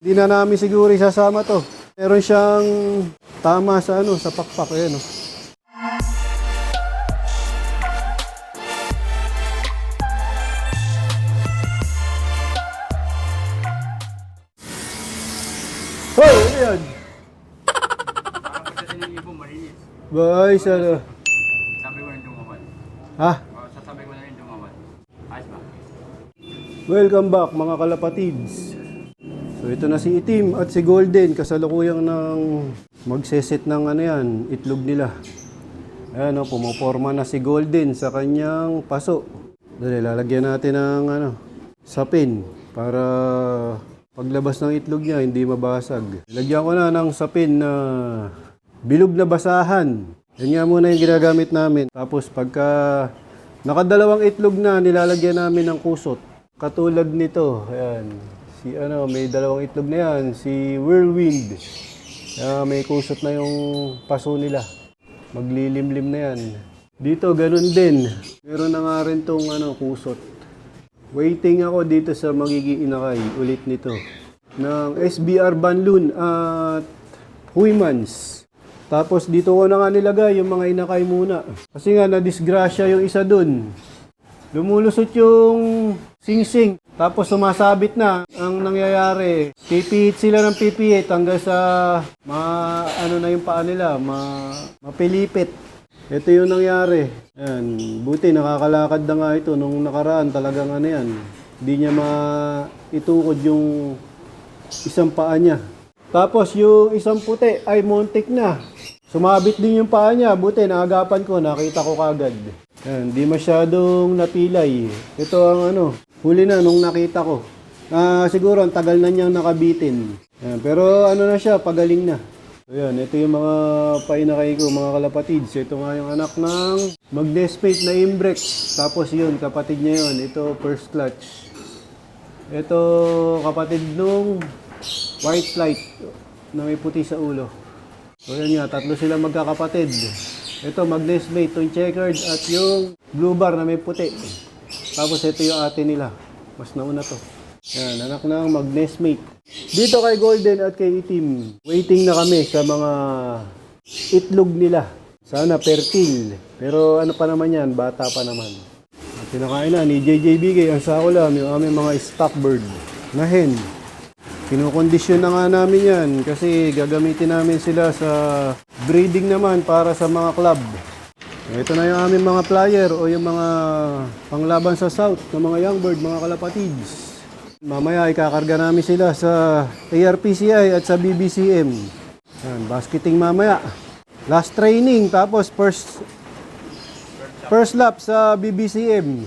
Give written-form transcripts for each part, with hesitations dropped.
Hindi na namin siguro isasama to. Meron siyang tama sa sa pakpak. Ayan, oh. Hoy, ano yan? Bye, sana. Sabi ko rin dumawan. Ha? Sasabi ko na rin dumawan. Ayos ba? Welcome back mga kalapatids. So ito na si Itim at si Golden kasalukuyang ng magseset ng itlog nila. Ayan, pumoporma na si Golden sa kanyang paso. Dali, lalagyan natin ng sapin para paglabas ng itlog niya hindi mabasag. Lagyan ko na ng sapin na bilog na basahan. Yan nga muna yung ginagamit namin. Tapos pagka nakadalawang itlog na, nilalagyan namin ng kusot. Katulad nito, ayan. May dalawang itlog na yan, si Whirlwind. May kusot na yung paso nila. Maglilimlim na yan. Dito, ganun din. Meron na nga rin tong kusot. Waiting ako dito sa magiging inakay ulit nito. Ng SBR Banlun at Huymans. Tapos dito ko na nga nilagay yung mga inakay muna. Kasi nga na-disgrasya yung isa dun. Lumulusot yung singsing. Tapos sumasabit na. Ang nangyayari, pipihit sila ng pipihit hanggang sa na yung paa nila, mapilipit. Ito yung nangyari. Ayan, buti nakakalakad na nga ito. Nung nakaraan talagang hindi niya maitukod yung isang paa niya. Tapos yung isang puti ay muntik na. Sumabit din yung paa niya. Buti naagapan ko, nakita ko kagad. Ayan, di masyadong napilay. Ito ang huli na nung nakita ko. Siguro ang tagal na niyang nakabitin. Ayan, pero na siya, pagaling na. Ayan, ito yung mga painakay ko, mga kalapatids. Ito nga yung anak ng mag-despate na imbrek. Tapos yun, kapatid niya yun. Ito, first clutch. Ito, kapatid nung white flight na may puti sa ulo. So yan nga, tatlo sila magkakapatid. Ito, mag-despate, yung checkered at yung blue bar na may puti. Tapos ito yung ate nila. Mas nauna to. Yan, anak ng mag-nestmate. Dito kay Golden at kay Itim, waiting na kami sa mga itlog nila. Sana fertile. Pero pa naman yan, bata pa naman. At pinakain na ni JJBK, ang sakulam, yung aming mga stock bird na hen. Kinukondisyon na nga namin yan kasi gagamitin namin sila sa breeding naman para sa mga club. Ito na yung aming mga flyer o yung mga panglaban sa south ng mga young bird, mga kalapatids. Mamaya ikakarga namin sila sa ARPCI at sa BBCM. Yan, basketing mamaya. Last training, tapos first lap sa BBCM.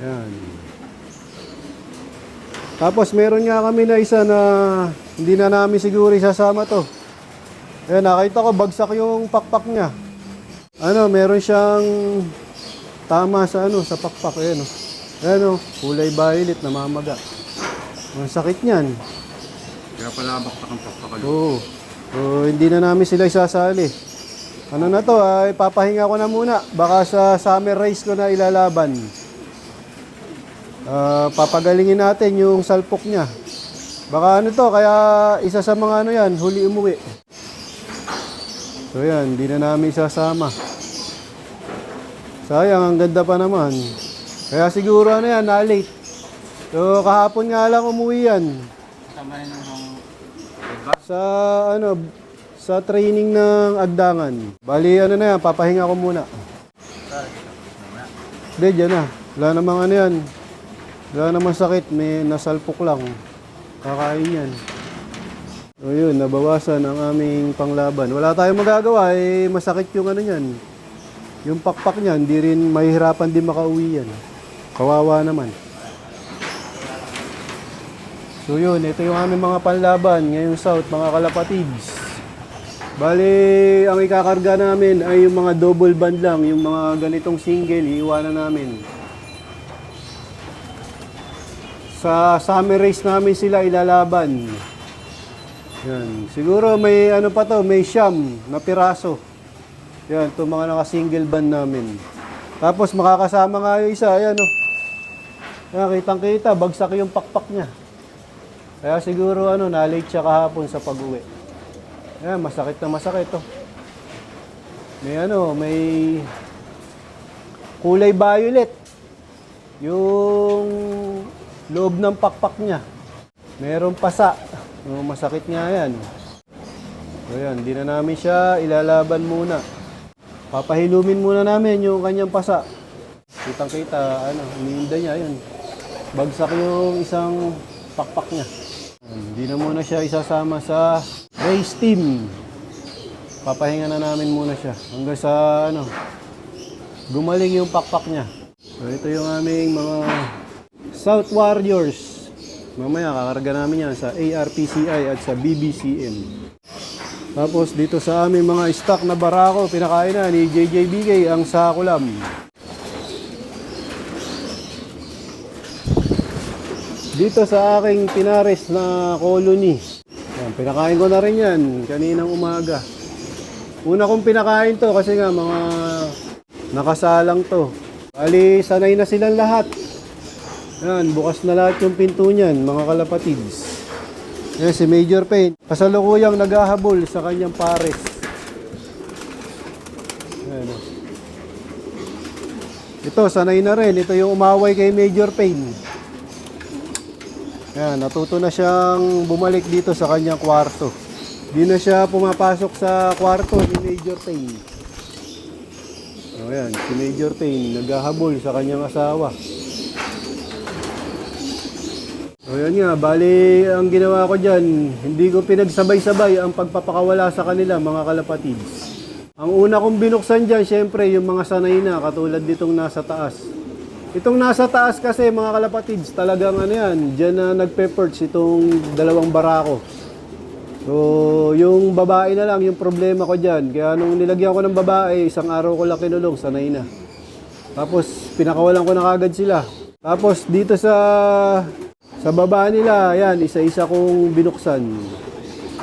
Yan. Tapos meron nga kami na isa na hindi na namin siguro isasama to. Ayan, nakita ko bagsak yung pakpak niya. Meron siyang tama sa sa pakpak. Ayan, Ayan, kulay violet, namamaga. Ang sakit niyan. Kaya pala baktak ang pakpakal. Oo. So, hindi na namin sila isasali. Na to, ipapahinga ko na muna. Baka sa summer race ko na ilalaban. Papagalingin natin yung salpok niya. Baka kaya isa sa mga yan, huli umuwi. So yan, hindi na namin isasama. Sayang, ang ganda pa naman. Kaya siguro na-late. So kahapon nga lang umuwi yan. Sa training ng Agdangan. Bali na yan, papahinga ko muna. Hindi, dyan na. Wala namang yan. Wala namang sakit, may nasalpok lang. Kakain yan. So yun, nabawasan ang aming panglaban. Wala tayong magagawa, masakit yung yan. Yung pakpak niya, hindi rin mahihirapan din makauwi yan. Kawawa naman. So yun, ito yung aming mga panlaban ngayong south, mga kalapatids. Bali, ang ikakarga namin ay yung mga double band lang, yung mga ganitong single, iiwanan namin. Sa summer race namin sila ilalaban. Yan. Siguro may may siyam na piraso. Yan, itong mga naka-single band namin. Tapos makakasama nga yung isa, ayan Yan, kitang-kita, bagsak yung pakpak niya. Kaya siguro na-late siya kahapon sa pag-uwi. Ayan, masakit na masakit to. May kulay violet. Yung loob ng pakpak niya. Meron pasa. Masakit nga yan. So yan, hindi na namin siya ilalaban muna. Papahilumin muna namin yung kanyang pasa. Kitang-kita, iniinda niya, yun. Bagsak yung isang pakpak niya. Hindi na muna siya isasama sa race team. Papahinga na namin muna siya. Hanggang sa, gumaling yung pakpak niya. So ito yung aming mga South Warriors. Mamaya kakarga namin yan sa ARPCI at sa BBCM. Tapos dito sa aming mga stock na barako, pinakain na ni JJBK ang sakulam. Dito sa aking pinares na colony, yan, pinakain ko na rin yan kaninang umaga. Una kong pinakain to kasi nga mga nakasalang to. Bali, sanay na silang lahat. Yan, bukas na lahat yung pinto niyan, mga kalapatids. Yan, si Major Pain, kasalukuyang naghahabol sa kanyang pares. Yan. Ito, sanay na rin. Ito yung umaway kay Major Pain. Yan, natuto na siyang bumalik dito sa kanyang kwarto. Di na siya pumapasok sa kwarto ni Major Pain. O yan, si Major Pain naghahabol sa kanyang asawa. O yan nga, bali ang ginawa ko dyan, hindi ko pinagsabay-sabay ang pagpapakawala sa kanila, mga kalapatids. Ang una kong binuksan dyan, syempre yung mga sanay na, katulad ditong nasa taas. Itong nasa taas kasi, mga kalapatids, talagang dyan na nagpe-perch itong dalawang barako. So, yung babae na lang, yung problema ko dyan. Kaya nung nilagyan ko ng babae, isang araw ko lang kinulong, sanay na. Tapos, pinakawalan ko na kagad sila. Tapos, dito sa baba nila, yan, isa-isa kong binuksan.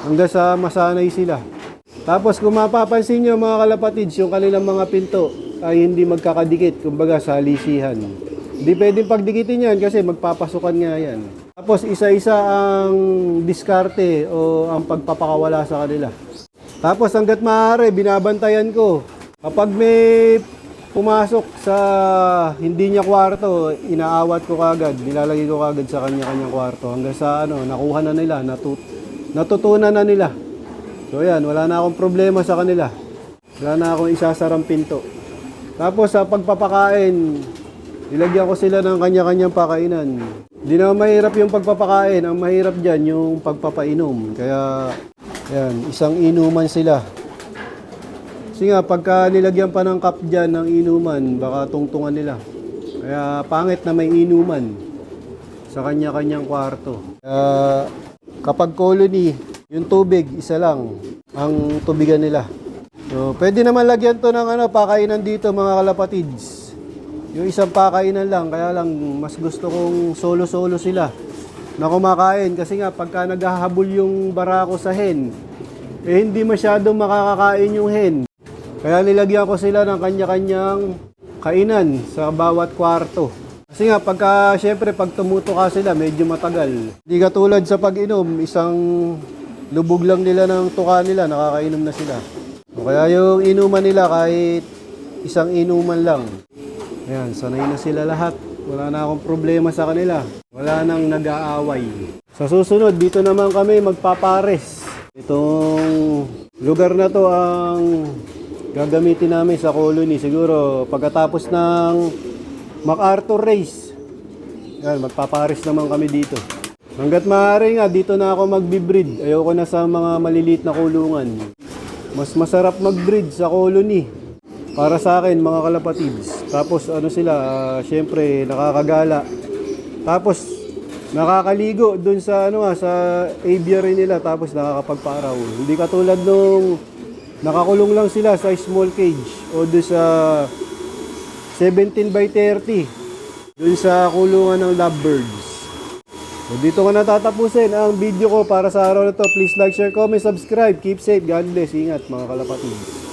Hanggang sa masanay sila. Tapos kung mapapansin nyo mga kalapatids, yung kanilang mga pinto ay hindi magkakadikit, kumbaga sa lisihan. Hindi pwedeng pagdikitin yan kasi magpapasukan nga yan. Tapos isa-isa ang diskarte o ang pagpapakawala sa kanila. Tapos hanggat maaari, binabantayan ko. Kapag may pumasok sa hindi niya kwarto, inaawat ko kagad, nilalagay ko kagad sa kanya-kanyang kwarto hanggang sa nakuha na nila, natutunan na nila. So yan, wala na akong problema sa kanila. Wala na akong isasarang pinto. Tapos sa pagpapakain, nilagyan ko sila ng kanya-kanyang pakainan. Hindi na mahirap yung pagpapakain, ang mahirap dyan yung pagpapainom. Kaya yan, isang inuman sila. Kasi nga, pagka nilagyan pa ng cup dyan ng inuman, baka tungtungan nila. Kaya pangit na may inuman sa kanya-kanyang kwarto. Kapag colony, yung tubig, isa lang ang tubigan nila. So, pwede naman lagyan to ng pakainan dito mga kalapatids. Yung isang pakainan lang, kaya lang mas gusto kong solo-solo sila na kumakain. Kasi nga, pagka naghahabol yung barako sa hen, hindi masyadong makakakain yung hen. Kaya nilagyan ko sila ng kanya-kanyang kainan sa bawat kwarto. Kasi nga, syempre, pag tumutuka sila, medyo matagal. Hindi katulad sa pag-inom, isang lubog lang nila ng tuka nila, nakakainom na sila. O kaya yung inuman nila, kahit isang inuman lang. Ayan, sanay na sila lahat. Wala na akong problema sa kanila. Wala nang nag-aaway. Sa susunod, dito naman kami magpapares. Itong lugar na to ang gagamitin namin sa colony. Siguro pagkatapos ng MacArthur Race, yan, magpapares naman kami dito. Hanggat maaari nga, dito na ako magbe-breed. Ayoko na sa mga maliliit na kulungan. Mas masarap mag-breed sa colony. Para sa akin, mga kalapatids. Tapos sila, syempre nakakagala. Tapos nakakaligo dun sa sa aviary nila, tapos nakakapagpaaraw. Hindi katulad nung nakakulong lang sila sa small cage o doon sa 17 by 30 doon sa kulungan ng lovebirds. So dito ko natatapusin ang video ko para sa araw na to. Please like, share, comment, subscribe. Keep safe. God bless. Ingat mga kalapatids.